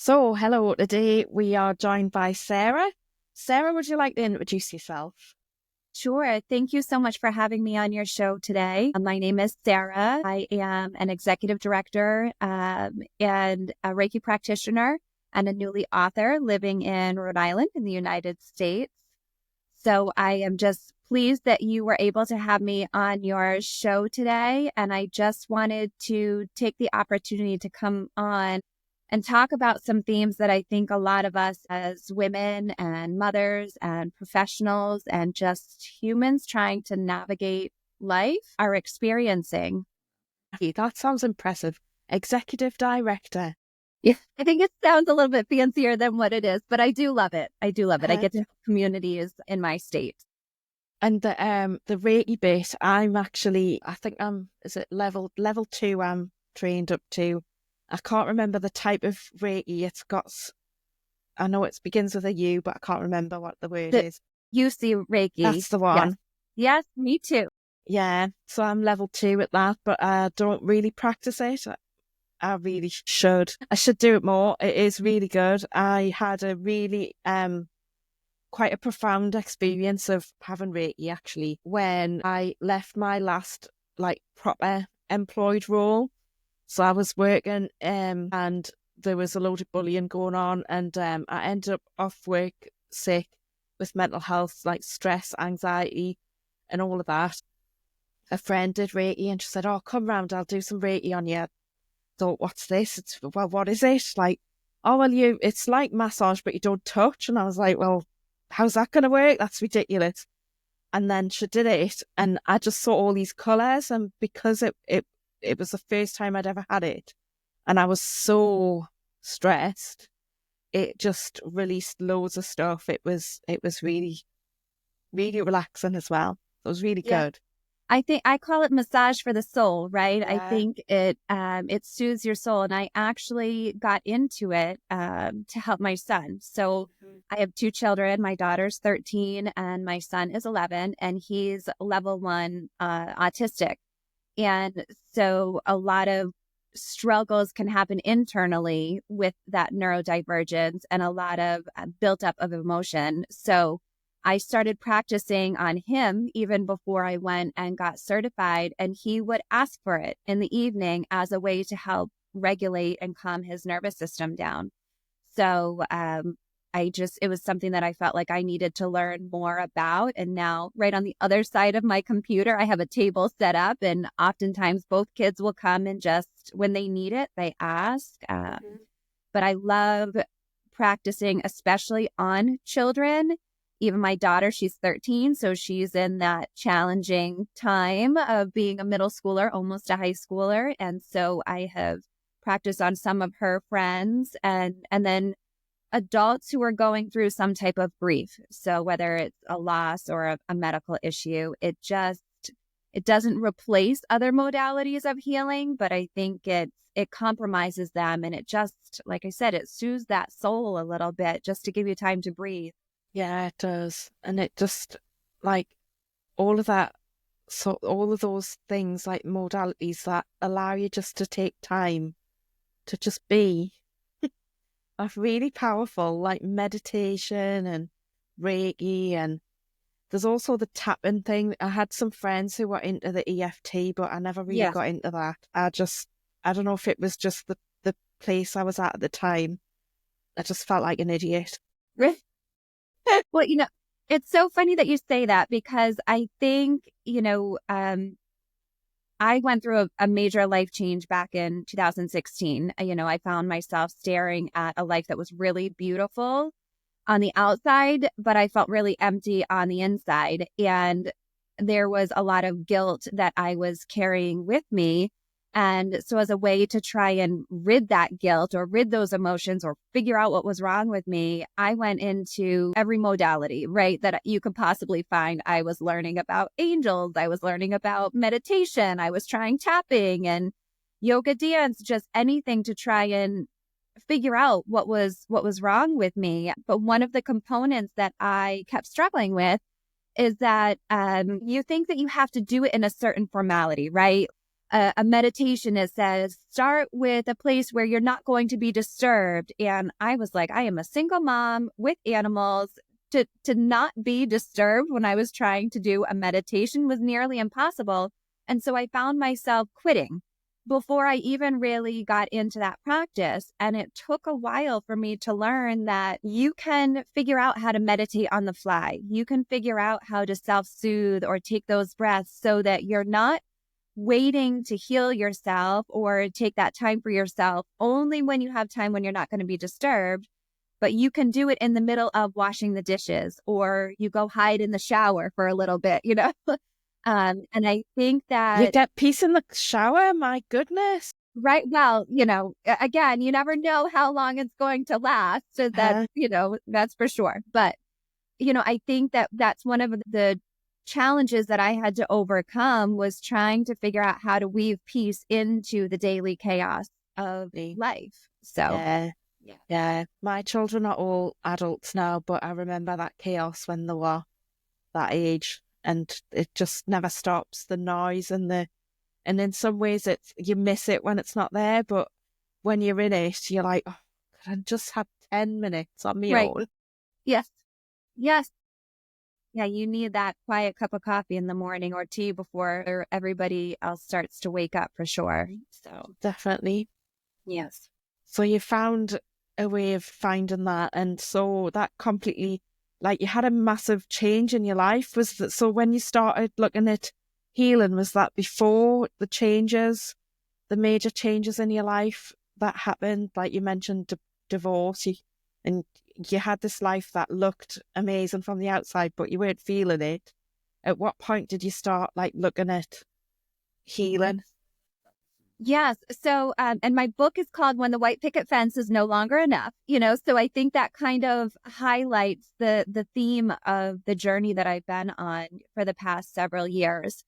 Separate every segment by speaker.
Speaker 1: So, hello, today we are joined by Sarah. Sarah, would you like to introduce yourself?
Speaker 2: Sure. Thank you so much for having me on your show today. My name is Sarah. I am an executive director and a Reiki practitioner and a newly author living in Rhode Island in the United States. So I am just pleased that you were able to have me on your show today. And I just wanted to take the opportunity to come on and talk about some themes that I think a lot of us as women and mothers and professionals and just humans trying to navigate life are experiencing.
Speaker 1: Hey, that sounds impressive. Executive Director.
Speaker 2: Yeah, I think it sounds a little bit fancier than what it is, but I do love it. I do love it. I
Speaker 1: Uh,
Speaker 2: get to help communities in my state.
Speaker 1: and the Reiki bit, I think is it level two I'm trained up to. I can't remember the type of Reiki. I know it begins with a U, but I can't remember what the word
Speaker 2: The
Speaker 1: is.
Speaker 2: UC Reiki.
Speaker 1: That's the
Speaker 2: Yes.
Speaker 1: one.
Speaker 2: Yes, me too.
Speaker 1: Yeah, so I'm level two at that, but I don't really practice it. I really should. I should do it more. It is really good. I had a really quite a profound experience of having Reiki actually when I left my last like proper employed role. So I was working and there was a load of bullying going on, and I ended up off work sick with mental health, like stress, anxiety and all of that. A friend did Reiki and she said, "Oh, come round, I'll do some Reiki on you." Thought, what's this? Well, what is it? Like, oh, well, it's like massage, but you don't touch. And I was like, well, how's that going to work? That's ridiculous. And then she did it, and I just saw all these colours, and because it was the first time I'd ever had it, and I was so stressed, it just released loads of stuff. It was really, really relaxing as well. It was really
Speaker 2: Yeah.
Speaker 1: good.
Speaker 2: I think I call it massage for the soul, right? I
Speaker 1: Yeah.
Speaker 2: think it soothes your soul, and I actually got into it to help my son. So I have two children. My daughter's 13 and my son is 11, and he's level one autistic. And so a lot of struggles can happen internally with that neurodivergence and a lot of built up of emotion. So I started practicing on him even before I went and got certified. And he would ask for it in the evening as a way to help regulate and calm his nervous system down. So it was something that I felt like I needed to learn more about. And now, right on the other side of my computer, I have a table set up, and oftentimes both kids will come and just when they need it, they ask. But I love practicing, especially on children. Even my daughter, she's 13, so she's in that challenging time of being a middle schooler, almost a high schooler. And so I have practiced on some of her friends and then adults who are going through some type of grief. So whether it's a loss or a medical issue, it doesn't replace other modalities of healing, but I think it compromises them, and it just, like I said, it soothes that soul a little bit just to give you time to breathe.
Speaker 1: Yeah, it does. And it just like all of that, so all of those things like modalities that allow you just to take time to just be are really powerful, like meditation and Reiki. And there's also the tapping thing. I had some friends who were into the EFT, but I never really
Speaker 2: Yeah.
Speaker 1: got into that. I don't know if it was just the place I was at the time. I just felt like an idiot.
Speaker 2: Well, it's so funny that you say that because I think, I went through a major life change back in 2016. I found myself staring at a life that was really beautiful on the outside, but I felt really empty on the inside. And there was a lot of guilt that I was carrying with me. And so, as a way to try and rid that guilt or rid those emotions or figure out what was wrong with me, I went into every modality, right, that you could possibly find. I was learning about angels, I was learning about meditation, I was trying tapping and yoga dance, just anything to try and figure out what was wrong with me. But one of the components that I kept struggling with is that you think that you have to do it in a certain formality, right? a meditation, it says, start with a place where you're not going to be disturbed. And I was like, I am a single mom with animals. To not be disturbed when I was trying to do a meditation was nearly impossible. And so I found myself quitting before I even really got into that practice. And it took a while for me to learn that you can figure out how to meditate on the fly. You can figure out how to self-soothe or take those breaths so that you're not waiting to heal yourself or take that time for yourself only when you have time when you're not going to be disturbed. But you can do it in the middle of washing the dishes, or you go hide in the shower for a little bit, you know? And I think
Speaker 1: You
Speaker 2: that,
Speaker 1: get peace in the shower? My goodness.
Speaker 2: right, well, you know, again, you never know how long it's going to last. So that, you know, that's for sure. But, you know, I think that that's one of the challenges that I had to overcome, was trying to figure out how to weave peace into the daily chaos of life. So,
Speaker 1: Yeah. Yeah. My children are all adults now, but I remember that chaos when they were that age, and it just never stops. The noise and in some ways you miss it when it's not there, but when you're in it, you're like, oh, could I just have 10 minutes on my
Speaker 2: right.
Speaker 1: own?
Speaker 2: Yes. Yes. Yeah, you need that quiet cup of coffee in the morning or tea before everybody else starts to wake up, for sure. So,
Speaker 1: Definitely.
Speaker 2: yes.
Speaker 1: So you found a way of finding that, and so that completely, like, you had a massive change in your life. Was that so when you started looking at healing? Was that before the major changes in your life that happened? Like you mentioned, divorce, and you had this life that looked amazing from the outside, but you weren't feeling it. At what point did you start like looking at healing?
Speaker 2: Yes. So, and my book is called When the White Picket Fence is No Longer Enough, you know, so I think that kind of highlights the theme of the journey that I've been on for the past several years.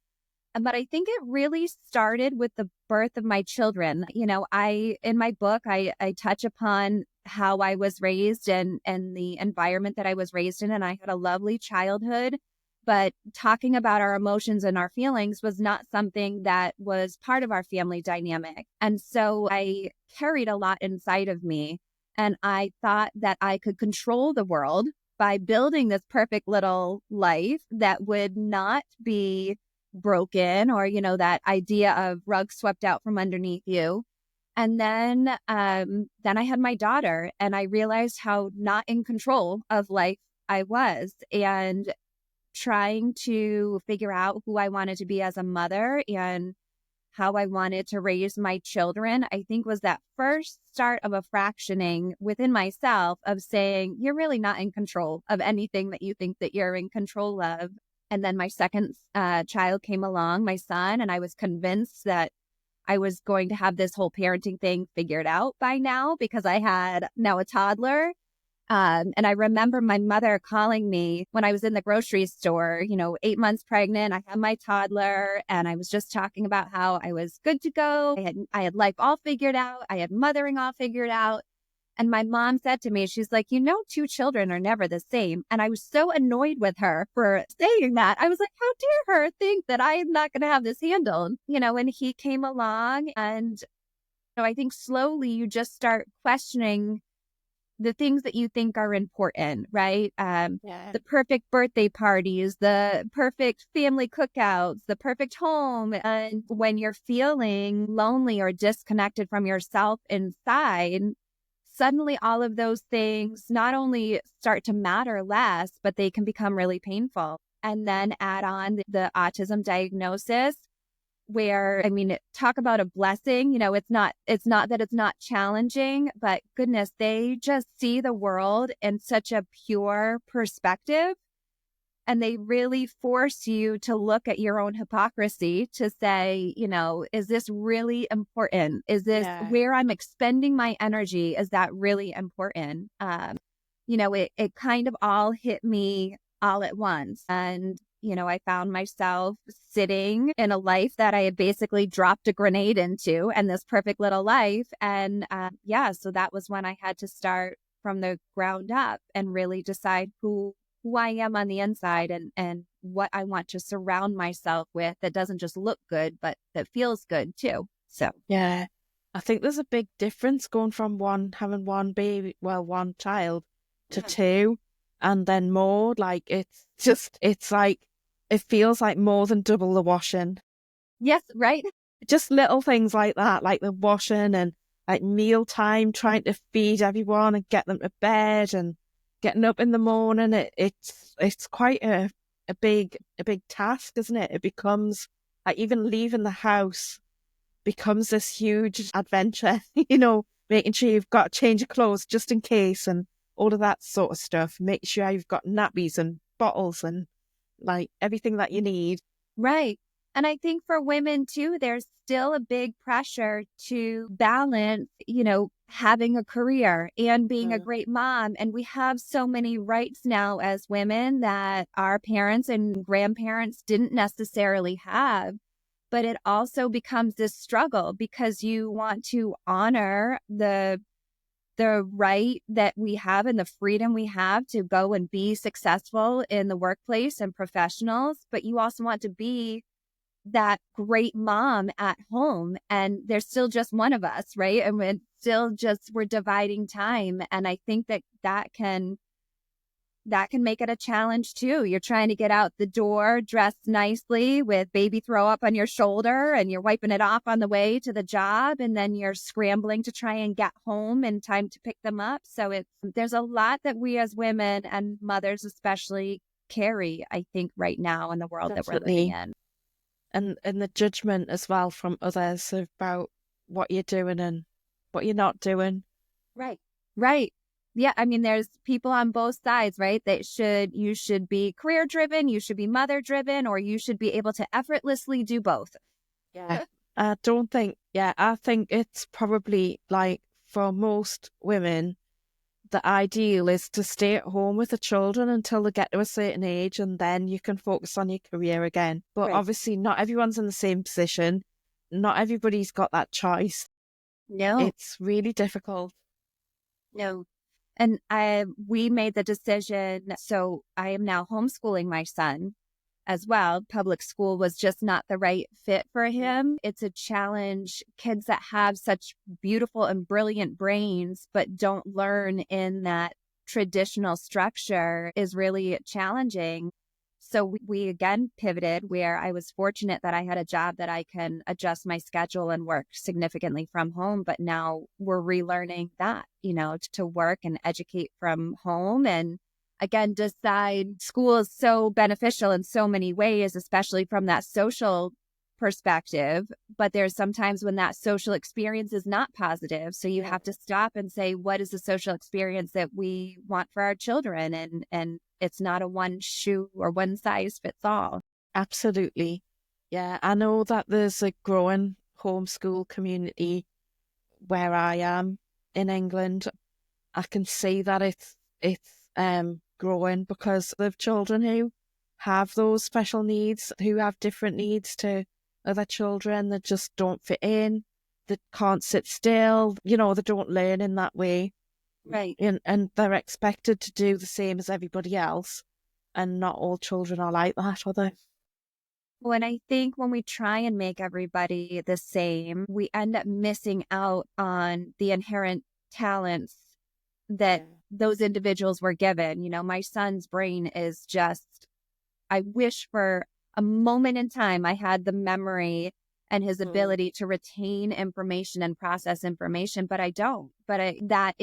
Speaker 2: But I think it really started with the birth of my children. You know, in my book, I touch upon how I was raised and the environment that I was raised in. And I had a lovely childhood, but talking about our emotions and our feelings was not something that was part of our family dynamic. And so I carried a lot inside of me. And I thought that I could control the world by building this perfect little life that would not be broken, or, you know, that idea of rug swept out from underneath you. And then I had my daughter, and I realized how not in control of life I was, and trying to figure out who I wanted to be as a mother and how I wanted to raise my children, I think was that first start of a fractioning within myself of saying, you're really not in control of anything that you think that you're in control of. And then my second child came along, my son, and I was convinced that I was going to have this whole parenting thing figured out by now, because I had now a toddler. And I remember my mother calling me when I was in the grocery store, you know, 8 months pregnant. I had my toddler, and I was just talking about how I was good to go. I had life all figured out. I had mothering all figured out. And my mom said to me, she's like, you know, two children are never the same. And I was so annoyed with her for saying that. I was like, how dare her think that I'm not going to have this handled? You know, and he came along, and I think slowly you just start questioning the things that you think are important, right?
Speaker 1: Yeah.
Speaker 2: The perfect birthday parties, the perfect family cookouts, the perfect home. And when you're feeling lonely or disconnected from yourself inside, suddenly all of those things not only start to matter less, but they can become really painful. And then add on the autism diagnosis, where, I mean, talk about a blessing. You know, it's not that it's not challenging, but goodness, they just see the world in such a pure perspective. And they really force you to look at your own hypocrisy to say, you know, is this really important? Is this where I'm expending my energy? Is that really important? You know, it kind of all hit me all at once. And, you know, I found myself sitting in a life that I had basically dropped a grenade into, and this perfect little life. And so that was when I had to start from the ground up and really decide who who I am on the inside and what I want to surround myself with that doesn't just look good, but that feels good too. So,
Speaker 1: Yeah. I think there's a big difference going from having one baby, well, one child to two and then more. Like it's like, it feels like more than double the washing.
Speaker 2: yes, right.
Speaker 1: Just little things like that, like the washing and like mealtime, trying to feed everyone and get them to bed and getting up in the morning. It's quite a big task, isn't it? It becomes like even leaving the house becomes this huge adventure, making sure you've got a change of clothes just in case and all of that sort of stuff. Make sure you've got nappies and bottles and like everything that you need.
Speaker 2: Right. And I think for women too, there's still a big pressure to balance, having a career and being a great mom. And we have so many rights now as women that our parents and grandparents didn't necessarily have. But it also becomes this struggle because you want to honor the right that we have and the freedom we have to go and be successful in the workplace and professionals, but you also want to be that great mom at home. And there's still just one of us, right? And we're dividing time. And I think that can make it a challenge too. You're trying to get out the door dressed nicely with baby throw up on your shoulder and you're wiping it off on the way to the job. And then you're scrambling to try and get home in time to pick them up. So there's a lot that we as women and mothers especially carry, I think, right now in the world that we're living in.
Speaker 1: And the judgment as well from others about what you're doing and what you're not doing.
Speaker 2: Right. Right. Yeah, I mean, there's people on both sides, right? You should be career driven, you should be mother driven, or you should be able to effortlessly do both.
Speaker 1: Yeah. I think it's probably like for most women, the ideal is to stay at home with the children until they get to a certain age and then you can focus on your career again. But obviously not everyone's in the same position. Not everybody's got that choice.
Speaker 2: No.
Speaker 1: It's really difficult.
Speaker 2: No. And we made the decision. So I am now homeschooling my son as well. Public school was just not the right fit for him. It's a challenge. Kids that have such beautiful and brilliant brains, but don't learn in that traditional structure is really challenging. So we again pivoted where I was fortunate that I had a job that I can adjust my schedule and work significantly from home. But now we're relearning that, to work and educate from home. And again, decide school is so beneficial in so many ways, especially from that social perspective. But there's sometimes when that social experience is not positive. So you have to stop and say, what is the social experience that we want for our children? And it's not a one shoe or one size fits all.
Speaker 1: Absolutely. Yeah, I know that there's a growing homeschool community where I am in England. I can see that it's growing because of children who have those special needs, who have different needs to other children that just don't fit in, that can't sit still, they don't learn in that way.
Speaker 2: Right.
Speaker 1: And they're expected to do the same as everybody else. And not all children are like that, are they?
Speaker 2: Well, and I think when we try and make everybody the same, we end up missing out on the inherent talents that those individuals were given. My son's brain is just, I wish for a moment in time I had the memory and his ability to retain information and process information, but I don't. But that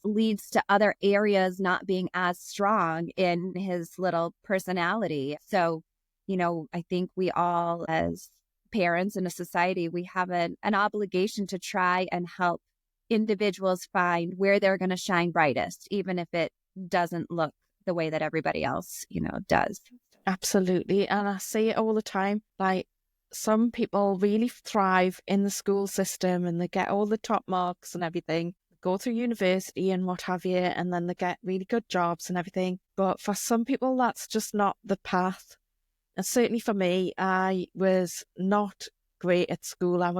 Speaker 2: leads to other areas not being as strong in his little personality. So, I think we all, as parents in a society, we have an obligation to try and help individuals find where they're going to shine brightest, even if it doesn't look the way that everybody else, does.
Speaker 1: Absolutely. And I see it all the time. Like, some people really thrive in the school system and they get all the top marks and everything, go through university and what have you, and then they get really good jobs and everything. But for some people, that's just not the path. And certainly for me, I was not great at school. I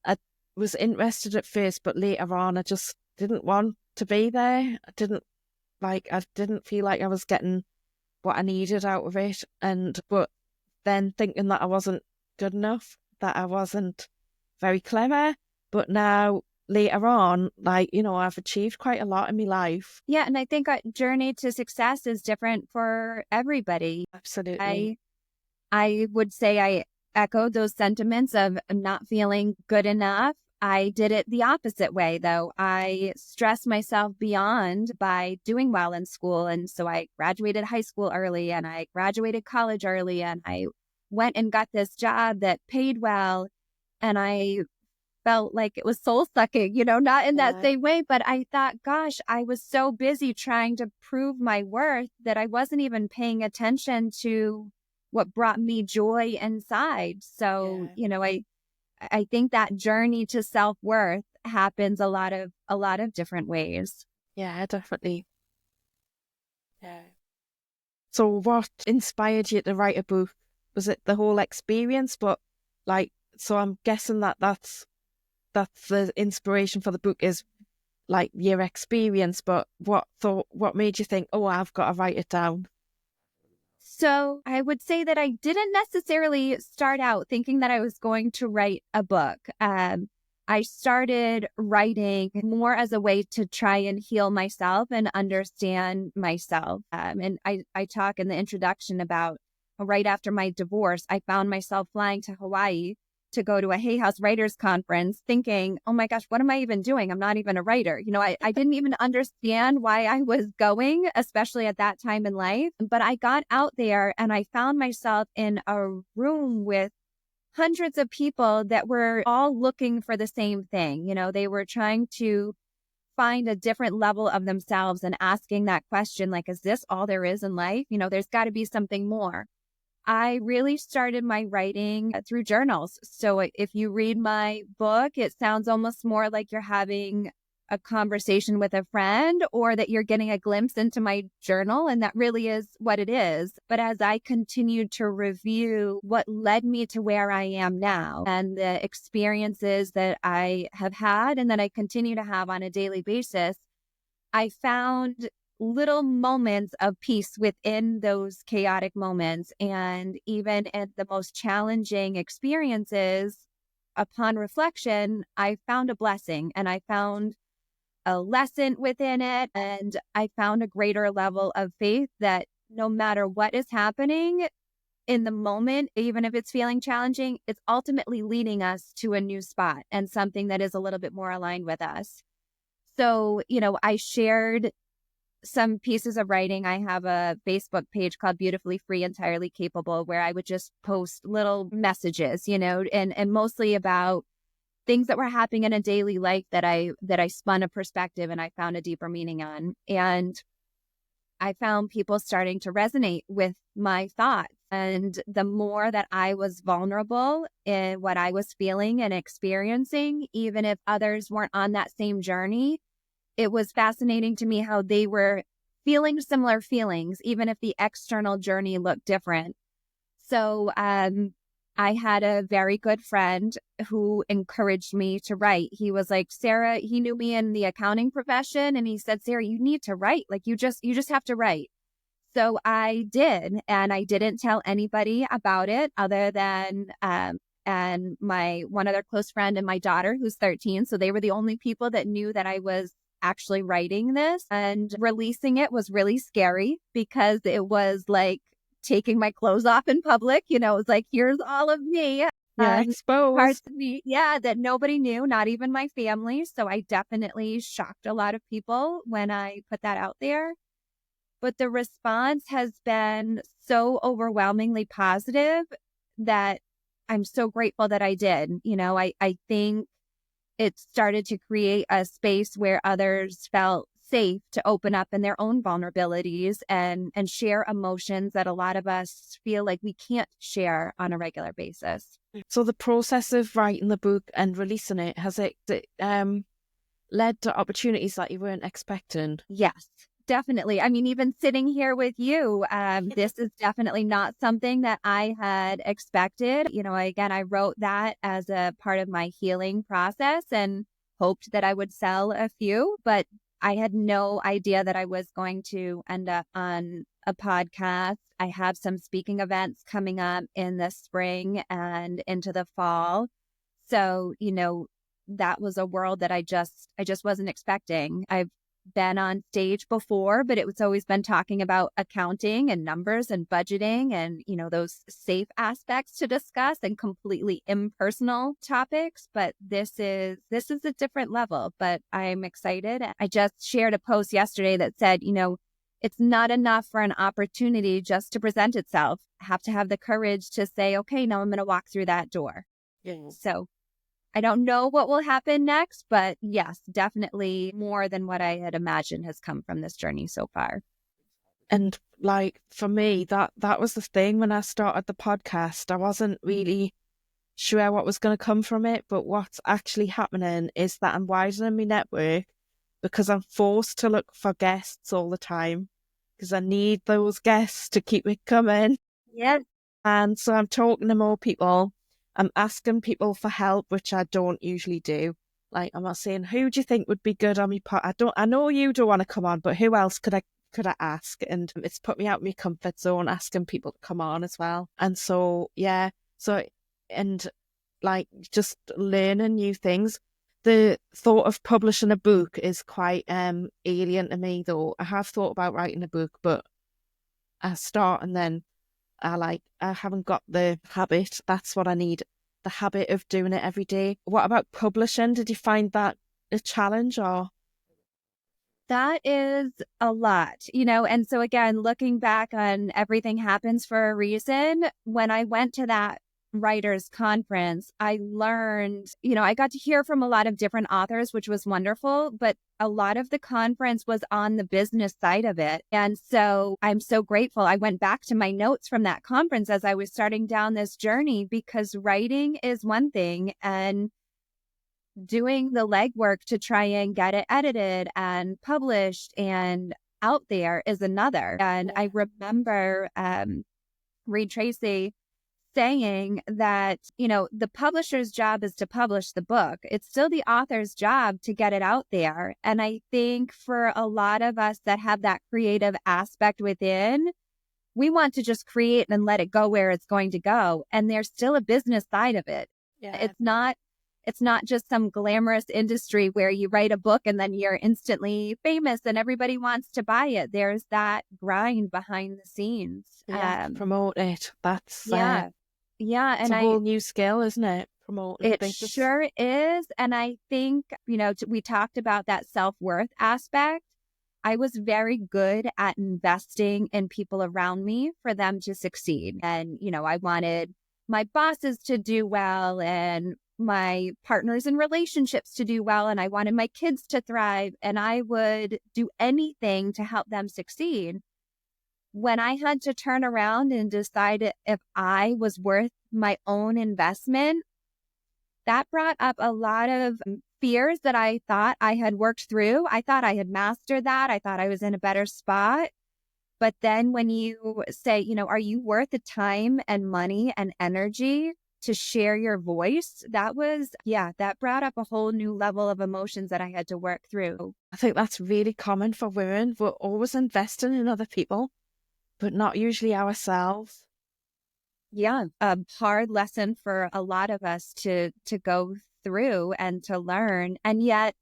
Speaker 1: I was interested at first, but later on, I just didn't want to be there. I didn't feel like I was getting what I needed out of it. But then thinking that I wasn't good enough, that I wasn't very clever. But now later on, like, I've achieved quite a lot in my life.
Speaker 2: Yeah. And I think a journey to success is different for everybody.
Speaker 1: Absolutely.
Speaker 2: I would say I echoed those sentiments of not feeling good enough. I did it the opposite way, though. I stressed myself beyond by doing well in school. And so I graduated high school early and I graduated college early and I went and got this job that paid well. And I felt like it was soul sucking, not in that
Speaker 1: Yeah.
Speaker 2: same way. But I thought, gosh, I was so busy trying to prove my worth that I wasn't even paying attention to what brought me joy inside. So,
Speaker 1: Yeah.
Speaker 2: I think that journey to self-worth happens a lot of different ways.
Speaker 1: Yeah, definitely. Yeah. So what inspired you to write a book? Was it the whole experience? But like, so I'm guessing that's the inspiration for the book is like your experience. But what made you think, oh, I've got to write it down?
Speaker 2: So I would say that I didn't necessarily start out thinking that I was going to write a book. I started writing more as a way to try and heal myself and understand myself. And I talk in the introduction about right after my divorce, I found myself flying to Hawaii to go to a Hay House Writers Conference thinking, oh my gosh, what am I even doing? I'm not even a writer. I didn't even understand why I was going, especially at that time in life. But I got out there and I found myself in a room with hundreds of people that were all looking for the same thing. They were trying to find a different level of themselves and asking that question, like, is this all there is in life? There's got to be something more. I really started my writing through journals. So if you read my book, it sounds almost more like you're having a conversation with a friend or that you're getting a glimpse into my journal. And that really is what it is. But as I continued to review what led me to where I am now and the experiences that I have had and that I continue to have on a daily basis, I found little moments of peace within those chaotic moments. And even at the most challenging experiences, upon reflection, I found a blessing and I found a lesson within it. And I found a greater level of faith that no matter what is happening in the moment, even if it's feeling challenging, it's ultimately leading us to a new spot and something that is a little bit more aligned with us. So, I shared some pieces of writing. I have a Facebook page called Beautifully Free, Entirely Capable, where I would just post little messages, and mostly about things that were happening in a daily life that I spun a perspective and I found a deeper meaning on. And I found people starting to resonate with my thoughts. And the more that I was vulnerable in what I was feeling and experiencing, even if others weren't on that same journey, it was fascinating to me how they were feeling similar feelings, even if the external journey looked different. So I had a very good friend who encouraged me to write. He was like, Sarah, he knew me in the accounting profession. And he said, Sarah, you need to write. Like you just have to write. So I did. And I didn't tell anybody about it other than and my one other close friend and my daughter, who's 13. So they were the only people that knew that I was actually writing this, and releasing it was really scary because it was like taking my clothes off in public. It was like, here's all of me.
Speaker 1: Yeah,
Speaker 2: Parts
Speaker 1: exposed.
Speaker 2: of me, yeah, that nobody knew, not even my family. So I definitely shocked a lot of people when I put that out there. But the response has been so overwhelmingly positive that I'm so grateful that I did. I think it started to create a space where others felt safe to open up in their own vulnerabilities and share emotions that a lot of us feel like we can't share on a regular basis.
Speaker 1: So the process of writing the book and releasing it, has it led to opportunities that you weren't expecting?
Speaker 2: Yes, definitely. I mean, even sitting here with you, this is definitely not something that I had expected. Again, I wrote that as a part of my healing process and hoped that I would sell a few, but I had no idea that I was going to end up on a podcast. I have some speaking events coming up in the spring and into the fall. So, that was a world that I just wasn't expecting. I've been on stage before, but it's always been talking about accounting and numbers and budgeting and, those safe aspects to discuss and completely impersonal topics. But this is a different level, but I'm excited. I just shared a post yesterday that said, it's not enough for an opportunity just to present itself. I have to have the courage to say, okay, now I'm going to walk through that door.
Speaker 1: Yeah.
Speaker 2: So I don't know what will happen next, but yes, definitely more than what I had imagined has come from this journey so far.
Speaker 1: And like for me, that was the thing when I started the podcast. I wasn't really sure what was going to come from it, but what's actually happening is that I'm widening my network because I'm forced to look for guests all the time because I need those guests to keep it coming.
Speaker 2: Yeah.
Speaker 1: And so I'm talking to more people. I'm asking people for help, which I don't usually do. Like, I'm not saying, who do you think would be good on my pod? I know you don't want to come on, but who else could I ask? And it's put me out of my comfort zone, asking people to come on as well. And so, yeah. And like just learning new things. The thought of publishing a book is quite alien to me, though. I have thought about writing a book, but I start and then I haven't got the habit. That's what I need, the habit of doing it every day. What about publishing? Did you find that a challenge or?
Speaker 2: That is a lot, and so again, looking back on everything happens for a reason. When I went to that writers conference, I learned, I got to hear from a lot of different authors, which was wonderful, but a lot of the conference was on the business side of it. And so I'm so grateful. I went back to my notes from that conference as I was starting down this journey, because writing is one thing and doing the legwork to try and get it edited and published and out there is another. And I remember Reed Tracy saying that, the publisher's job is to publish the book. It's still the author's job to get it out there. And I think for a lot of us that have that creative aspect within, we want to just create and let it go where it's going to go. And there's still a business side of it.
Speaker 1: Yeah.
Speaker 2: It's not just some glamorous industry where you write a book and then you're instantly famous and everybody wants to buy it. There's that grind behind the scenes.
Speaker 1: Promote it. That's
Speaker 2: yeah. And
Speaker 1: it's a whole new skill, isn't it? Promoting
Speaker 2: it
Speaker 1: business.
Speaker 2: sure is. And I think, we talked about that self-worth aspect. I was very good at investing in people around me for them to succeed. And, I wanted my bosses to do well and my partners in relationships to do well. And I wanted my kids to thrive. And I would do anything to help them succeed. When I had to turn around and decide if I was worth my own investment, that brought up a lot of fears that I thought I had worked through. I thought I had mastered that. I thought I was in a better spot. But then when you say, are you worth the time and money and energy to share your voice? That brought up a whole new level of emotions that I had to work through.
Speaker 1: I think that's really common for women. We're always investing in other people, but not usually ourselves.
Speaker 2: Yeah, a hard lesson for a lot of us to go through and to learn. And yet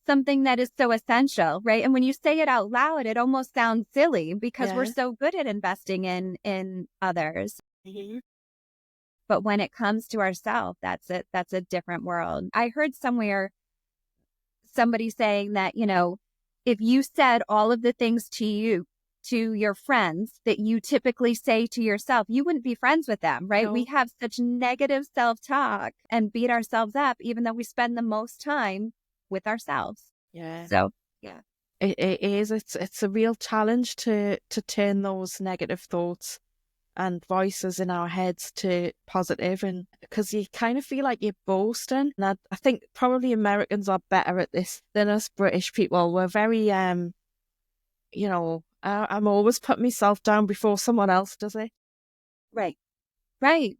Speaker 2: something that is so essential, right? And when you say it out loud, it almost sounds silly because we're so good at investing in others.
Speaker 1: Mm-hmm.
Speaker 2: But when it comes to ourselves, that's it. That's a different world. I heard somewhere somebody saying that, if you said all of the things to your friends that you typically say to yourself, you wouldn't be friends with them, right?
Speaker 1: No.
Speaker 2: We have such negative self-talk and beat ourselves up, even though we spend the most time with ourselves.
Speaker 1: Yeah.
Speaker 2: So, yeah.
Speaker 1: It is. It's a real challenge to turn those negative thoughts and voices in our heads to positive, and because you kind of feel like you're boasting. And I think probably Americans are better at this than us British people. We're very, I'm always putting myself down before someone else does it.
Speaker 2: Right. Right.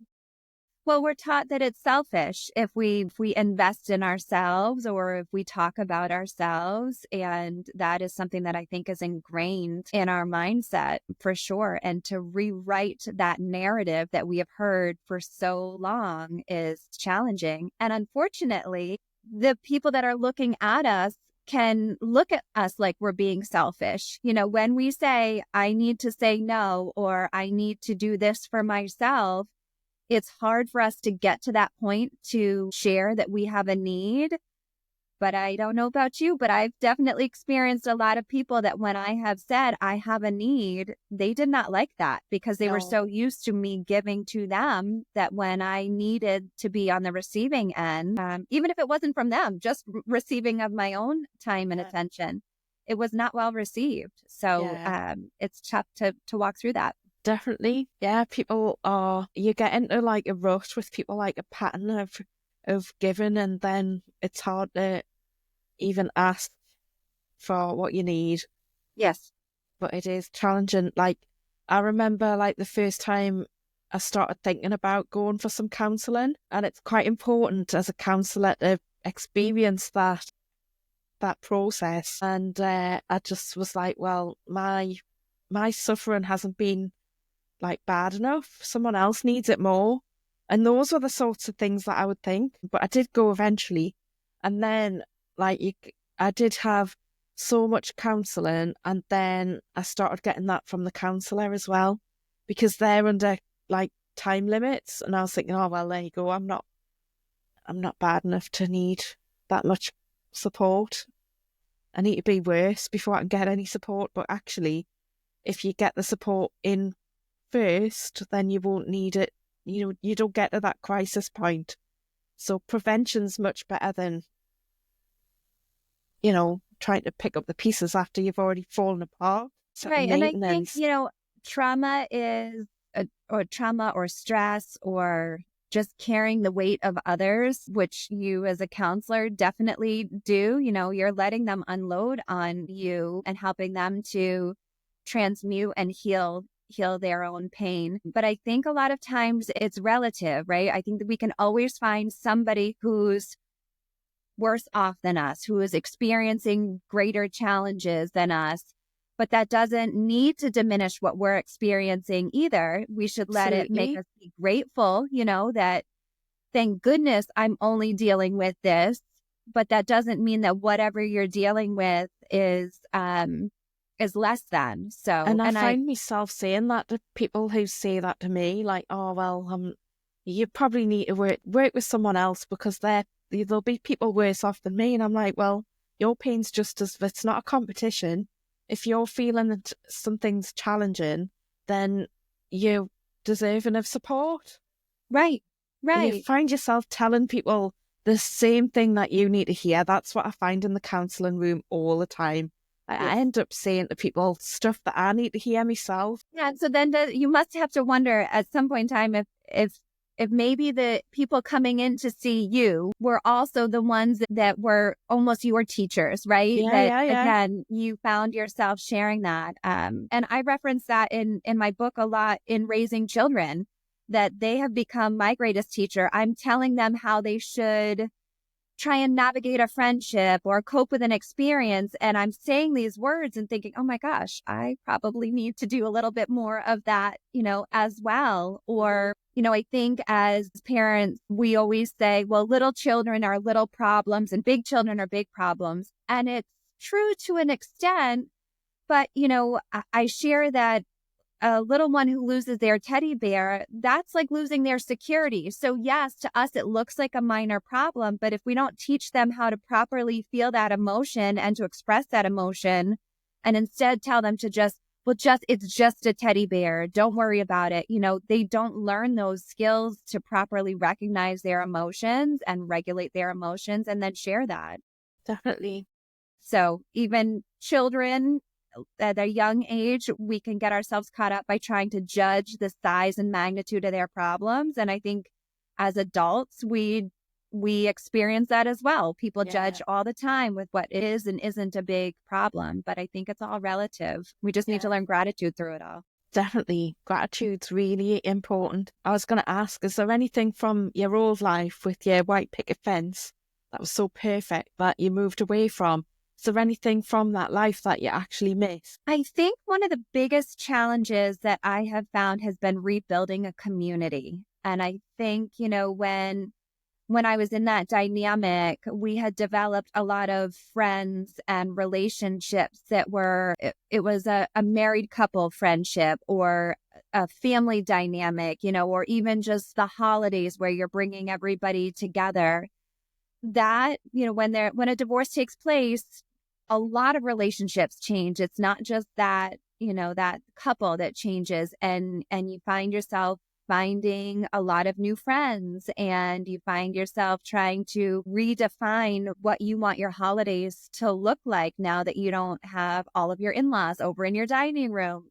Speaker 2: Well, we're taught that it's selfish if we invest in ourselves or if we talk about ourselves. And that is something that I think is ingrained in our mindset for sure. And to rewrite that narrative that we have heard for so long is challenging. And unfortunately, the people that are looking at us can look at us like we're being selfish. You know, when we say, I need to say no, or I need to do this for myself, it's hard for us to get to that point to share that we have a need. But I don't know about you, but I've definitely experienced a lot of people that when I have said I have a need, they did not like that because they were
Speaker 1: No.
Speaker 2: so used to me giving to them that when I needed to be on the receiving end, even if it wasn't from them, just receiving of my own time and attention, it was not well received. So it's tough to walk through that.
Speaker 1: Definitely. Yeah, you get into like a rut with people, like a pattern of giving, and then it's hard to even ask for what you need.
Speaker 2: Yes.
Speaker 1: But it is challenging. Like, I remember like the first time I started thinking about going for some counselling, and it's quite important as a counsellor to experience that process. And I just was like, well, my suffering hasn't been like bad enough. Someone else needs it more. And those were the sorts of things that I would think. But I did go eventually. And then I did have so much counselling, and then I started getting that from the counsellor as well, because they're under like time limits. And I was thinking, oh well, there you go. I'm not bad enough to need that much support. I need to be worse before I can get any support. But actually, if you get the support in first, then you won't need it. You don't get to that crisis point. So prevention's much better than, trying to pick up the pieces after you've already fallen apart. So
Speaker 2: Right. And I think,
Speaker 1: maintenance.
Speaker 2: trauma is, or trauma or stress or just carrying the weight of others, which you as a counselor definitely do. You're letting them unload on you and helping them to transmute and heal their own pain. But I think a lot of times it's relative, right? I think that we can always find somebody who's worse off than us, who is experiencing greater challenges than us. But that doesn't need to diminish what we're experiencing either. We should let it make us be grateful, that thank goodness I'm only dealing with this. But that doesn't mean that whatever you're dealing with is less than. So,
Speaker 1: And I find myself saying that to people who say that to me, like, oh, well, you probably need to work with someone else because there'll be people worse off than me. And I'm like, well, your pain's just it's not a competition. If you're feeling that something's challenging, then you're deserving of support.
Speaker 2: Right.
Speaker 1: You find yourself telling people the same thing that you need to hear. That's what I find in the counselling room all the time. I end up saying to people stuff that I need to hear myself.
Speaker 2: Yeah. So then you must have to wonder at some point in time if maybe the people coming in to see you were also the ones that were almost your teachers, right?
Speaker 1: Yeah.
Speaker 2: Again, you found yourself sharing that. And I reference that in my book a lot in raising children, that they have become my greatest teacher. I'm telling them how they should try and navigate a friendship or cope with an experience. And I'm saying these words and thinking, oh my gosh, I probably need to do a little bit more of that, as well. Or, I think as parents, we always say, well, little children are little problems and big children are big problems. And it's true to an extent. But, I share that a little one who loses their teddy bear, that's like losing their security. So yes, to us, it looks like a minor problem, but if we don't teach them how to properly feel that emotion and to express that emotion, and instead tell them to it's just a teddy bear, don't worry about it. They don't learn those skills to properly recognize their emotions and regulate their emotions and then share that.
Speaker 1: Definitely.
Speaker 2: So even children, at a young age, we can get ourselves caught up by trying to judge the size and magnitude of their problems. And I think as adults, we experience that as well. People judge all the time with what is and isn't a big problem. But I think it's all relative. We just need to learn gratitude through it all.
Speaker 1: Definitely, gratitude's really important. I was going to ask, is there anything from your old life with your white picket fence that was so perfect that you moved away from? Is there anything from that life that you actually miss?
Speaker 2: I think one of the biggest challenges that I have found has been rebuilding a community. And I think, when I was in that dynamic, we had developed a lot of friends and relationships that it was a married couple friendship or a family dynamic, or even just the holidays where you're bringing everybody together. That, when a divorce takes place, a lot of relationships change. It's not just that couple that changes, and you find yourself finding a lot of new friends, and you find yourself trying to redefine what you want your holidays to look like now that you don't have all of your in-laws over in your dining room.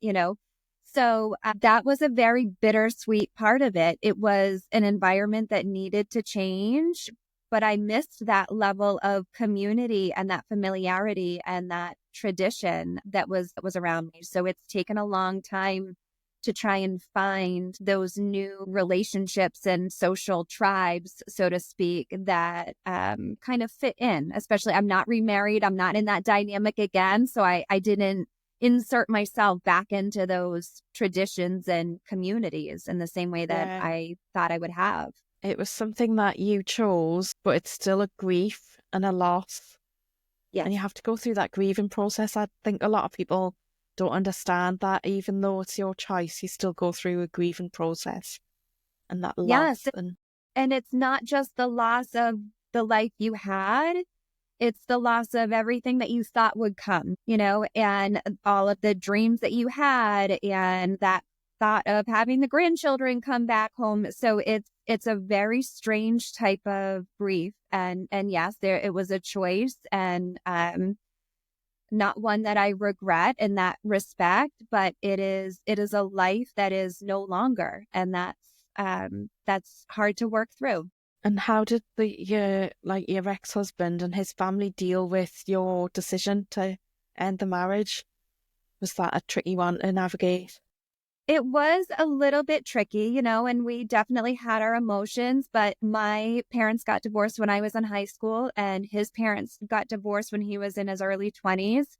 Speaker 2: So that was a very bittersweet part of it. It was an environment that needed to change, but I missed that level of community and that familiarity and that tradition that was around me. So it's taken a long time to try and find those new relationships and social tribes, so to speak, that kind of fit in. Especially, I'm not remarried. I'm not in that dynamic again. So I didn't insert myself back into those traditions and communities in the same way that
Speaker 1: Yeah.
Speaker 2: I thought I would have.
Speaker 1: It was something that you chose, but it's still a grief and a loss. And you
Speaker 2: Yes.
Speaker 1: have to go through that grieving process. I think a lot of people don't understand that even though it's your choice, you still go through a grieving process and that
Speaker 2: Yes.
Speaker 1: loss. And
Speaker 2: And it's not just the loss of the life you had, it's the loss of everything that you thought would come, and all of the dreams that you had, and that thought of having the grandchildren come back home. So it's a very strange type of grief. And yes, it was a choice, and not one that I regret in that respect, but it is a life that is no longer, and that's hard to work through.
Speaker 1: and how did your ex-husband and his family deal with your decision to end the marriage? Was that a tricky one to navigate?
Speaker 2: It was a little bit tricky, and we definitely had our emotions, but my parents got divorced when I was in high school, and his parents got divorced when he was in his early 20s.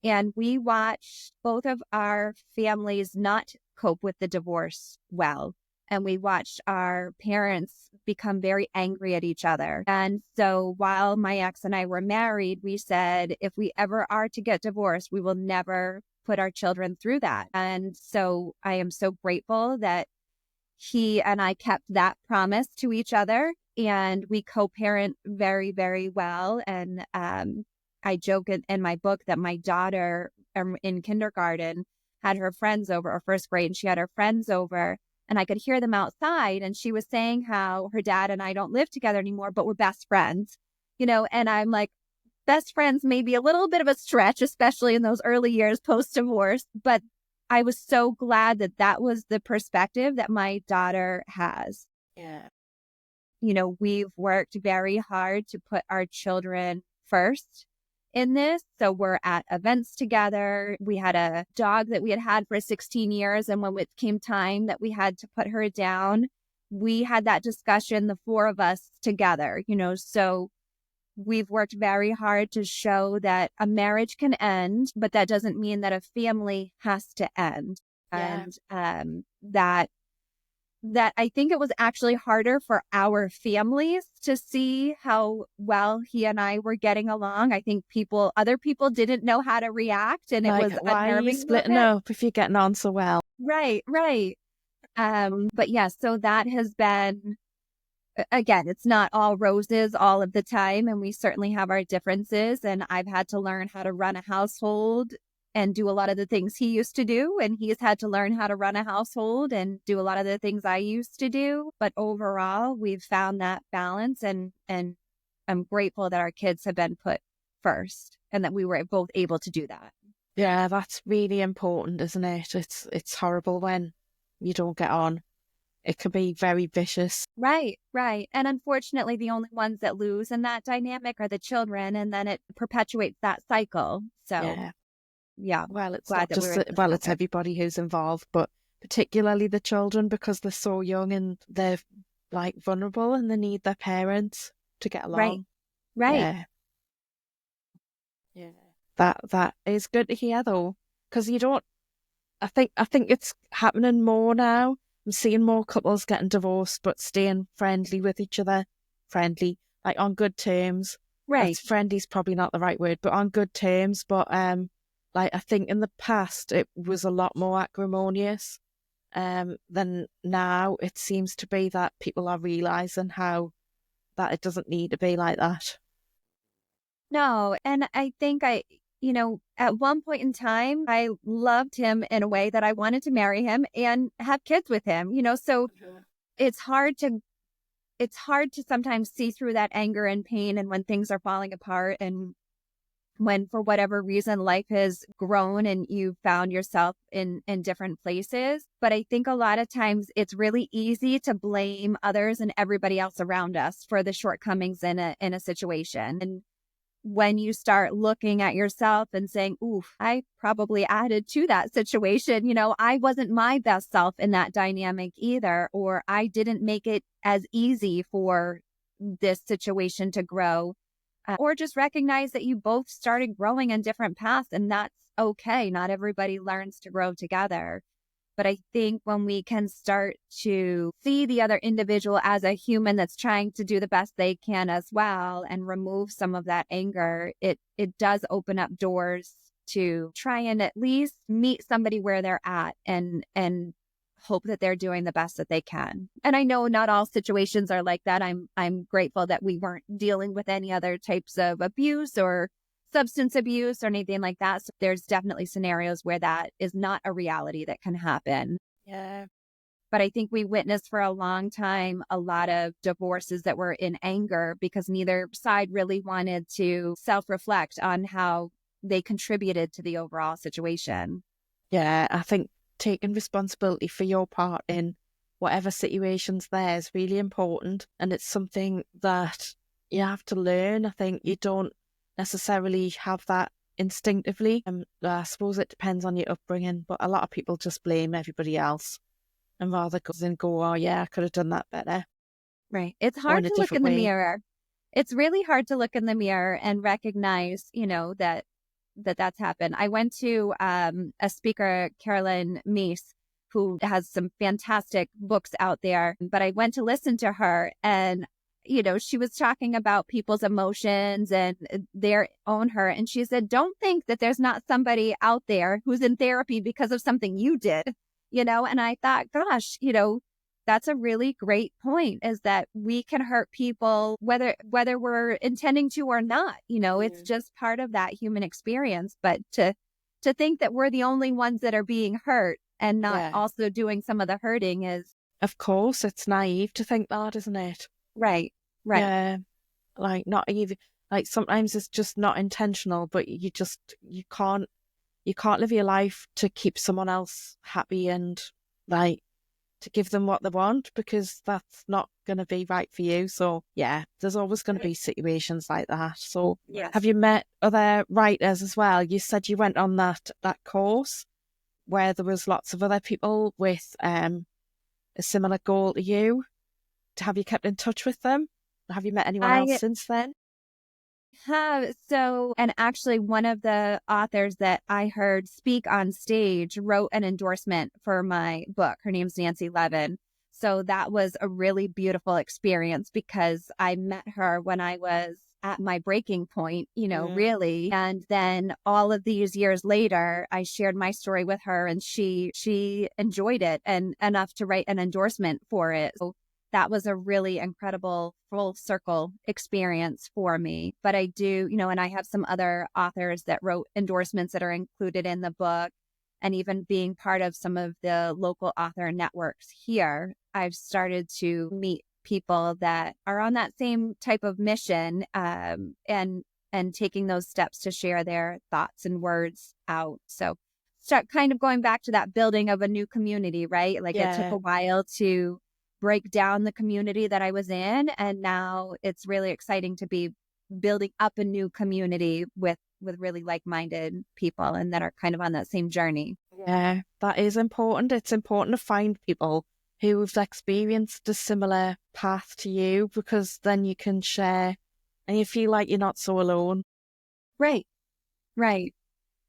Speaker 2: And we watched both of our families not cope with the divorce well. And we watched our parents become very angry at each other. And so while my ex and I were married, we said, if we ever are to get divorced, we will never put our children through that. And so I am so grateful that he and I kept that promise to each other, and we co-parent very, very well. And I joke in my book that my daughter in kindergarten had her friends over, or first grade, and she had her friends over, and I could hear them outside. And she was saying how her dad and I don't live together anymore, but we're best friends, and I'm like, best friends may be a little bit of a stretch, especially in those early years post-divorce. But I was so glad that that was the perspective that my daughter has.
Speaker 1: Yeah.
Speaker 2: We've worked very hard to put our children first in this. So we're at events together. We had a dog that we had for 16 years. And when it came time that we had to put her down, we had that discussion, the four of us together, so we've worked very hard to show that a marriage can end, but that doesn't mean that a family has to end.
Speaker 1: Yeah.
Speaker 2: And that I think it was actually harder for our families to see how well he and I were getting along. I think other people didn't know how to react, and it
Speaker 1: Like,
Speaker 2: was
Speaker 1: why are you
Speaker 2: unnerving a little
Speaker 1: splitting
Speaker 2: bit.
Speaker 1: up if you're getting on so well?
Speaker 2: Right, right. But yeah, so that has been, again, it's not all roses all of the time, and we certainly have our differences. And I've had to learn how to run a household and do a lot of the things he used to do, and he's had to learn how to run a household and do a lot of the things I used to do. But overall, we've found that balance, and I'm grateful that our kids have been put first and that we were both able to do that.
Speaker 1: Yeah, that's really important, isn't it? It's horrible when you don't get on. It can be very vicious.
Speaker 2: Right, right. And unfortunately, the only ones that lose in that dynamic are the children, and then it perpetuates that cycle. So
Speaker 1: Yeah.
Speaker 2: yeah,
Speaker 1: Well, it's
Speaker 2: glad
Speaker 1: not
Speaker 2: that we
Speaker 1: just,
Speaker 2: were able to
Speaker 1: well,
Speaker 2: help
Speaker 1: it's
Speaker 2: it.
Speaker 1: everybody who's involved, but particularly the children because they're so young and they're like vulnerable and they need their parents to get
Speaker 2: Right,
Speaker 1: along.
Speaker 2: right.
Speaker 1: Yeah. Yeah. That is good to hear though, because you don't. I think it's happening more now. I'm seeing more couples getting divorced, but staying friendly with each other, friendly like on good terms.
Speaker 2: Right.
Speaker 1: That's friendly's probably not the right word, but on good terms. But like I think in the past it was a lot more acrimonious. Than now. It seems to be that people are realizing how that it doesn't need to be like that.
Speaker 2: No, and I think at one point in time, I loved him in a way that I wanted to marry him and have kids with him, so it's hard to it's hard to sometimes see through that anger and pain and when things are falling apart and when for whatever reason life has grown and you found yourself in different places. But I think a lot of times it's really easy to blame others and everybody else around us for the shortcomings in a situation. And when you start looking at yourself and saying, oof, I probably added to that situation. I wasn't my best self in that dynamic either, or I didn't make it as easy for this situation to grow. Or just recognize that you both started growing in different paths, and that's okay. Not everybody learns to grow together. But I think when we can start to see the other individual as a human that's trying to do the best they can as well and remove some of that anger, it does open up doors to try and at least meet somebody where they're at and hope that they're doing the best that they can. And I know not all situations are like that. I'm grateful that we weren't dealing with any other types of abuse or substance abuse or anything like that. So there's definitely scenarios where that is not a reality that can happen.
Speaker 1: Yeah.
Speaker 2: But I think we witnessed for a long time a lot of divorces that were in anger because neither side really wanted to self-reflect on how they contributed to the overall situation.
Speaker 1: Yeah, I think taking responsibility for your part in whatever situation's there is really important. And it's something that you have to learn. I think you don't necessarily have that instinctively. I suppose it depends on your upbringing, but a lot of people just blame everybody else and rather go and go, oh yeah, I could have done that better
Speaker 2: Right. It's
Speaker 1: or
Speaker 2: hard
Speaker 1: in a
Speaker 2: to look in
Speaker 1: different
Speaker 2: the
Speaker 1: way.
Speaker 2: mirror. It's really hard to look in the mirror and recognize, that's happened. I went to a speaker, Carolyn Meese, who has some fantastic books out there, but I went to listen to her and she was talking about people's emotions and their own hurt. And she said, don't think that there's not somebody out there who's in therapy because of something you did, and I thought, gosh, that's a really great point is that we can hurt people whether we're intending to or not. It's just part of that human experience. But to think that we're the only ones that are being hurt and not
Speaker 1: Yeah.
Speaker 2: also doing some of the hurting is
Speaker 1: Of course, it's naive to think that, isn't it?
Speaker 2: right. Right.
Speaker 1: Yeah. Like not even like sometimes it's just not intentional, but you can't live your life to keep someone else happy and like to give them what they want because that's not going to be right for you. So yeah, there's always going to be situations like that. So have
Speaker 2: Yes.
Speaker 1: you met other writers as well? You said you went on that course where there was lots of other people with a similar goal to you. Have you kept in touch with them? Have you met anyone else
Speaker 2: I
Speaker 1: since then?
Speaker 2: have. So, and actually, one of the authors that I heard speak on stage wrote an endorsement for my book. Her name's Nancy Levin. So that was a really beautiful experience because I met her when I was at my breaking point, really. And then all of these years later, I shared my story with her and she enjoyed it and enough to write an endorsement for it. So that was a really incredible full circle experience for me. But I do, and I have some other authors that wrote endorsements that are included in the book. And even being part of some of the local author networks here, I've started to meet people that are on that same type of mission and taking those steps to share their thoughts and words out. So start kind of going back to that building of a new community, right? Like it took
Speaker 1: Yeah.
Speaker 2: a while to break down the community that I was in. And now it's really exciting to be building up a new community with with really like-minded people and that are kind of on that same journey.
Speaker 1: Yeah, that is important. It's important to find people who've experienced a similar path to you, because then you can share and you feel like you're not so alone.
Speaker 2: Right. Right.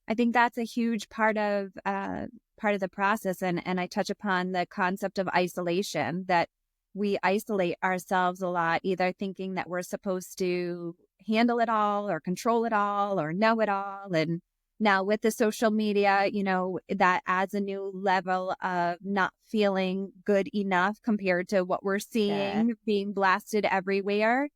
Speaker 2: I think that's a huge part of the process, and I touch upon the concept of isolation, that we isolate ourselves a lot, either thinking that we're supposed to handle it all or control it all or know it all. And now with the social media, that adds a new level of not feeling good enough compared to what we're
Speaker 1: Yeah.
Speaker 2: seeing being blasted everywhere.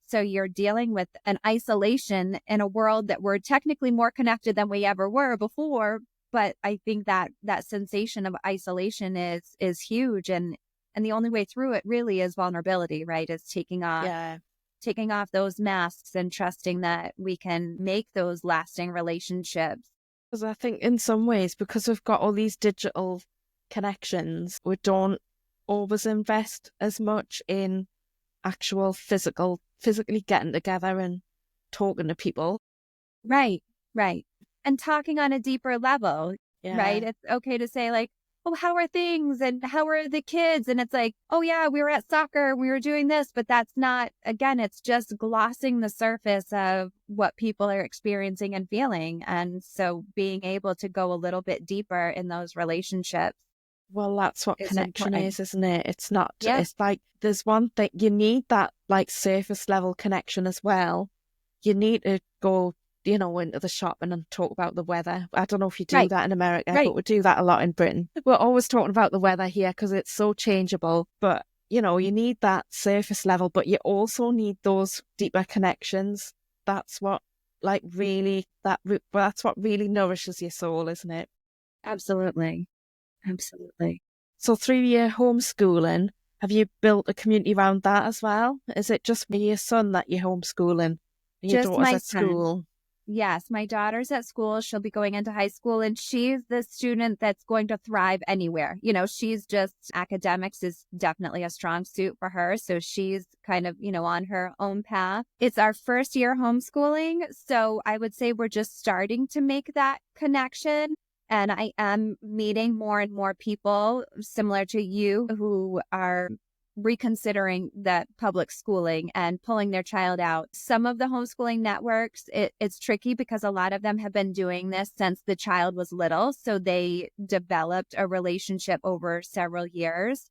Speaker 2: So you're dealing with an isolation in a world that we're technically more connected than we ever were before. But I think that that sensation of isolation is huge. And the only way through it really is vulnerability, right? Is
Speaker 1: Yeah.
Speaker 2: taking off those masks and trusting that we can make those lasting relationships.
Speaker 1: Because I think in some ways, because we've got all these digital connections, we don't always invest as much in actual physically getting together and talking to people.
Speaker 2: Right, right. And talking on a deeper level, right?
Speaker 1: Yeah.
Speaker 2: It's okay to say, like, oh, how are things and how are the kids? And it's like, oh, yeah, we were at soccer, we were doing this, but that's not, again, it's just glossing the surface of what people are experiencing and feeling. And so being able to go a little bit deeper in those relationships
Speaker 1: Well, that's what
Speaker 2: is
Speaker 1: connection
Speaker 2: important.
Speaker 1: is, isn't it? It's not,
Speaker 2: Yeah.
Speaker 1: it's like there's one thing, you need that like surface level connection as well. You need to go, into the shop and then talk about the weather. I don't know if you do
Speaker 2: Right,
Speaker 1: that in America,
Speaker 2: right.
Speaker 1: but we do that a lot in Britain. We're always talking about the weather here because it's so changeable. But, you need that surface level, but you also need those deeper connections. That's what that's what really nourishes your soul, isn't it?
Speaker 2: Absolutely. Absolutely.
Speaker 1: So through your homeschooling, have you built a community around that as well? Is it just your son that you're homeschooling and your
Speaker 2: Just
Speaker 1: daughter's
Speaker 2: my
Speaker 1: at
Speaker 2: son.
Speaker 1: school?
Speaker 2: Yes, my daughter's at school. She'll be going into high school, and she's the student that's going to thrive anywhere. She's just academics is definitely a strong suit for her. So she's kind of, on her own path. It's our first year homeschooling. So I would say we're just starting to make that connection. And I am meeting more and more people similar to you who are reconsidering that public schooling and pulling their child out. Some of the homeschooling networks, it's tricky because a lot of them have been doing this since the child was little. So they developed a relationship over several years.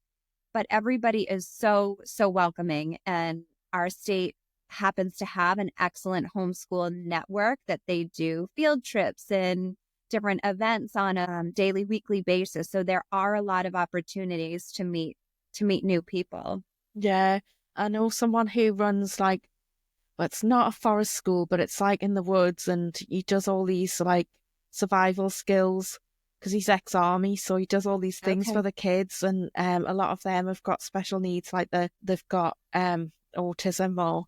Speaker 2: But everybody is so, so welcoming. And our state happens to have an excellent homeschool network that they do field trips and different events on a daily, weekly basis. So there are a lot of opportunities to meet new people.
Speaker 1: Yeah, I know someone who runs well, it's not a forest school, but it's like in the woods, and he does all these like survival skills because he's ex-army, so he does all these things
Speaker 2: Okay.
Speaker 1: for the kids, and a lot of them have got special needs, like they've got autism, or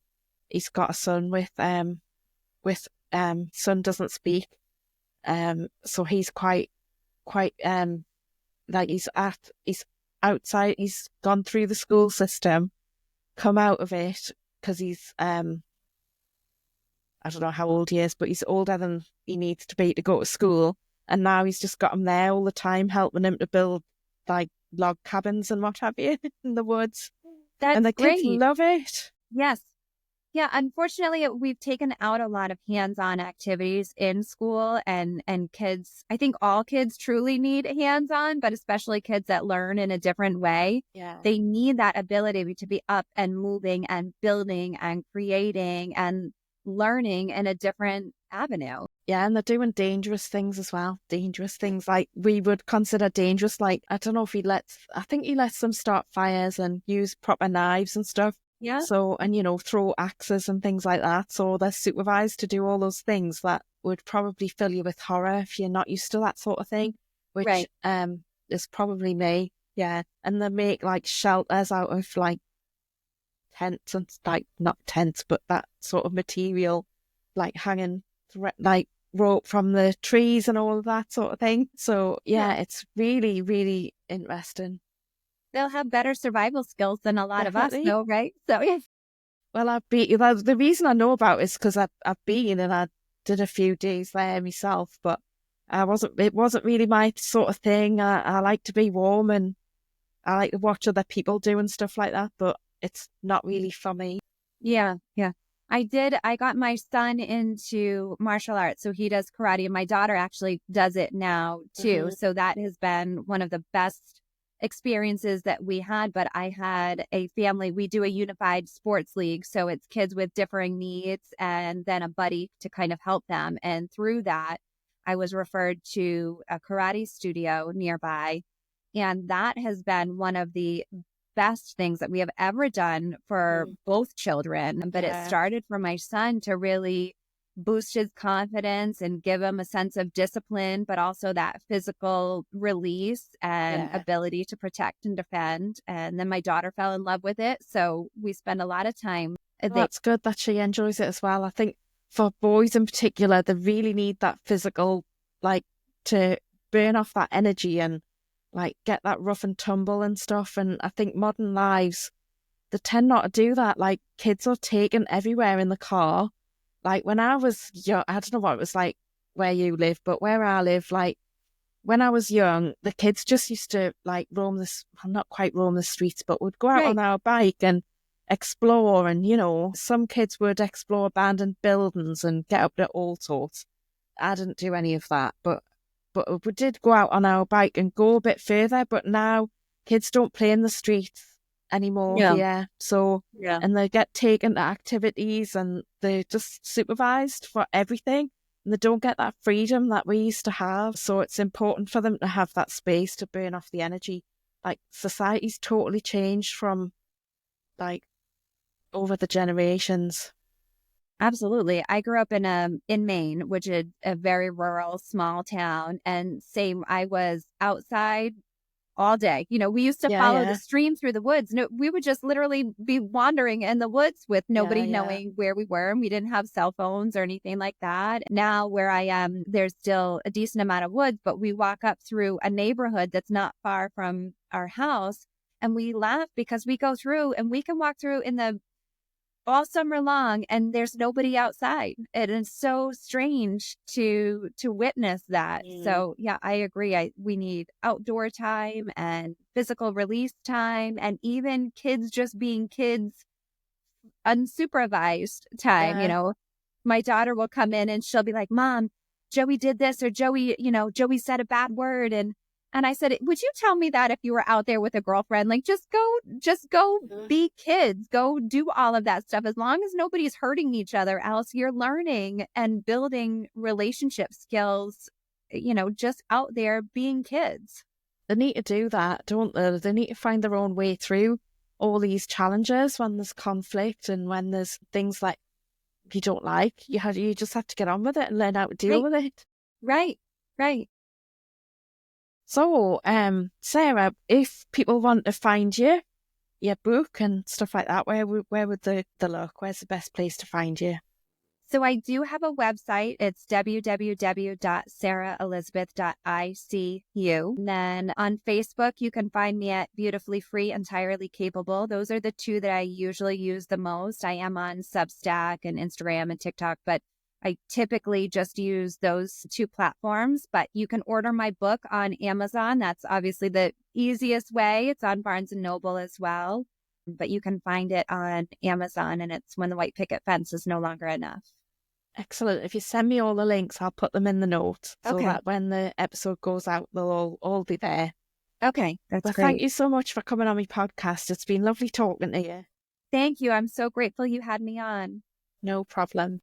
Speaker 1: he's got a son with son doesn't speak, so he's quite like he's outside, he's gone through the school system, come out of it because he's I don't know how old he is, but he's older than he needs to be to go to school, and now he's just got him there all the time helping him to build like log cabins and what have you in the woods, and
Speaker 2: That's
Speaker 1: the kids
Speaker 2: great.
Speaker 1: love it.
Speaker 2: Yes. Yeah, unfortunately, we've taken out a lot of hands-on activities in school, and kids, I think all kids truly need hands-on, but especially kids that learn in a different way.
Speaker 1: Yeah.
Speaker 2: They need that ability to be up and moving and building and creating and learning in a different avenue.
Speaker 1: Yeah, and they're doing dangerous things as well. Dangerous things like we would consider dangerous. Like, I don't know if I think he lets them start fires and use proper knives and stuff.
Speaker 2: Yeah.
Speaker 1: So, and throw axes and things like that. So they're supervised to do all those things that would probably fill you with horror if you're not used to that sort of thing, which
Speaker 2: Right.
Speaker 1: is probably me. Yeah. And they make like shelters out of like tents and like not tents, but that sort of material, like hanging like rope from the trees and all of that sort of thing. So yeah, it's really, really interesting.
Speaker 2: They'll have better survival skills than a lot of us,
Speaker 1: Definitely.
Speaker 2: though, right? So, yeah.
Speaker 1: Well, the reason I know about it is because I've been and I did a few days there myself, but it wasn't really my sort of thing. I like to be warm and I like to watch other people doing stuff like that, but it's not really for me.
Speaker 2: Yeah, yeah. I got my son into martial arts. So he does karate, and my daughter actually does it now too.
Speaker 1: Mhm.
Speaker 2: So that has been one of the best experiences that we had. But I had a family, we do a unified sports league. So it's kids with differing needs and then a buddy to kind of help them. And through that, I was referred to a karate studio nearby. And that has been one of the best things that we have ever done for
Speaker 1: Mm.
Speaker 2: both children. But it
Speaker 1: Yeah,
Speaker 2: started for my son to really boost his confidence and give him a sense of discipline, but also that physical release and
Speaker 1: yeah.
Speaker 2: ability to protect and defend. And then my daughter fell in love with it. So we spend a lot of time.
Speaker 1: Well, that's good that she enjoys it as well. I think for boys in particular, they really need that physical, like, to burn off that energy and like get that rough and tumble and stuff. And I think modern lives, they tend not to do that. Like, kids are taken everywhere in the car. Like when I was young, I don't know what it was like where you live, but where I live, like when I was young, the kids just used to like roam this, well, not quite roam the streets, but would go out
Speaker 2: Right,
Speaker 1: on our bike and explore. And, you know, some kids would explore abandoned buildings and get up to all sorts. I didn't do any of that, but we did go out on our bike and go a bit further. But now kids don't play in the streets anymore
Speaker 2: yeah,
Speaker 1: here. So,
Speaker 2: yeah.
Speaker 1: and they get taken to activities and they're just supervised for everything. And they don't get that freedom that we used to have. So it's important for them to have that space to burn off the energy. Like society's totally changed from like over the generations.
Speaker 2: Absolutely. I grew up in Maine, which is a very rural, small town. And same, I was outside all day. You know, we used to
Speaker 1: Yeah,
Speaker 2: follow the
Speaker 1: yeah,
Speaker 2: stream through the woods. No, we would just literally be wandering in the woods with
Speaker 1: yeah,
Speaker 2: nobody
Speaker 1: yeah.
Speaker 2: knowing where we were. And we didn't have cell phones or anything like that. Now, where I am, there's still a decent amount of woods, but we walk up through a neighborhood that's not far from our house. And we laugh because we go through and we can walk through in the all summer long and there's nobody outside. It is so strange to witness that.
Speaker 1: Mm.
Speaker 2: So yeah, I agree. We need outdoor time and physical release time and even kids just being kids, unsupervised time. You
Speaker 1: Yeah.
Speaker 2: know, my daughter will come in and she'll be like, Mom, Joey did this, or Joey, Joey said a bad word. And I said, would you tell me that if you were out there with a girlfriend? Like, just go
Speaker 1: Mhm.
Speaker 2: be kids, go do all of that stuff. As long as nobody's hurting each other else, you're learning and building relationship skills, just out there being kids.
Speaker 1: They need to do that, don't they? They need to find their own way through all these challenges when there's conflict and when there's things like you don't like. You just have to get on with it and learn how to deal
Speaker 2: Right,
Speaker 1: with it.
Speaker 2: right, right.
Speaker 1: So, Sarah, if people want to find you, your book and stuff like that, where would they look? Where's the best place to find you?
Speaker 2: So I do have a website. It's www.sarahelizabeth.icu. And then on Facebook, you can find me at Beautifully Free, Entirely Capable. Those are the two that I usually use the most. I am on Substack and Instagram and TikTok, but I typically just use those two platforms. But you can order my book on Amazon. That's obviously the easiest way. It's on Barnes and Noble as well. But you can find it on Amazon, and it's When the White Picket Fence is No Longer Enough.
Speaker 1: Excellent. If you send me all the links, I'll put them in the notes so
Speaker 2: Okay.
Speaker 1: that when the episode goes out, they'll all be there.
Speaker 2: Okay. That's
Speaker 1: Well, thank
Speaker 2: great.
Speaker 1: you so much for coming on my podcast. It's been lovely talking to you.
Speaker 2: Thank you. I'm so grateful you had me on.
Speaker 1: No problem.